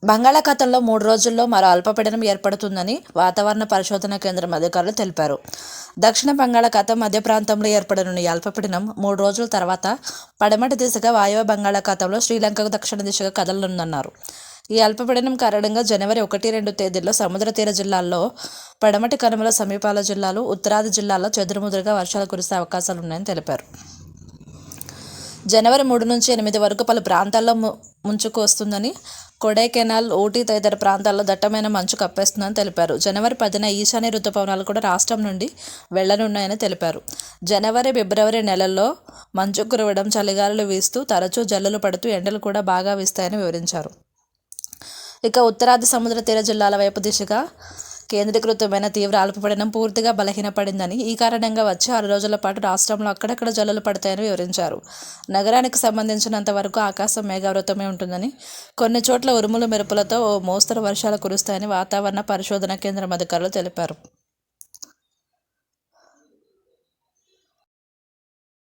బంగాళాఖాతంలో 3 రోజుల్లో మరో అల్పపీడనం ఏర్పడుతుందని వాతావరణ పరిశోధన కేంద్రం అధికారులు తెలిపారు. దక్షిణ బంగాళాఖాతం మధ్య ప్రాంతంలో ఏర్పడనున్న ఈ అల్పపీడనం 3 రోజుల తర్వాత పడమటి దిశగా వాయువ్య బంగాళాఖాతంలో శ్రీలంకకు దక్షిణ దిశగా కదలనుందన్నారు. ఈ అల్పపీడనం కారణంగా జనవరి 1-2 తేదీల్లో సముద్ర తీర జిల్లాల్లో, పడమటి కనుమల సమీపాల జిల్లాలు, ఉత్తరాది జిల్లాల్లో చెదురుముదురుగా వర్షాలు కురిసే అవకాశాలున్నాయని తెలిపారు. జనవరి 3 నుంచి 8 వరకు పలు ప్రాంతాల్లో ముంచుకు వస్తుందని, కొడైకెనాల్, ఊటీ తదితర ప్రాంతాల్లో దట్టమైన మంచు కప్పేస్తుందని తెలిపారు. జనవరి 10న ఈశాన్య రుతుపవనాలు కూడా రాష్ట్రం నుండి వెళ్లనున్నాయని తెలిపారు. జనవరి, ఫిబ్రవరి నెలల్లో మంచు కురవడం, చలిగాలులు వీస్తూ తరచూ జల్లులు పడుతూ ఎండలు కూడా బాగా వీస్తాయని వివరించారు. ఇక ఉత్తరాది సముద్ర తీర జిల్లాల వైపు దిశగా కేంద్రీకృతమైన తీవ్ర అల్పపీడనం పూర్తిగా బలహీనపడిందని, ఈ కారణంగా వచ్చే 6 రోజుల పాటు రాష్ట్రంలో అక్కడక్కడ జల్లులు పడతాయని వివరించారు. నగరానికి సంబంధించినంత వరకు ఆకాశం మేఘావృతమై ఉంటుందని, కొన్ని చోట్ల ఉరుములు మెరుపులతో ఓ మోస్తరు వర్షాలు కురుస్తాయని వాతావరణ పరిశోధన కేంద్రం అధికారులు తెలిపారు.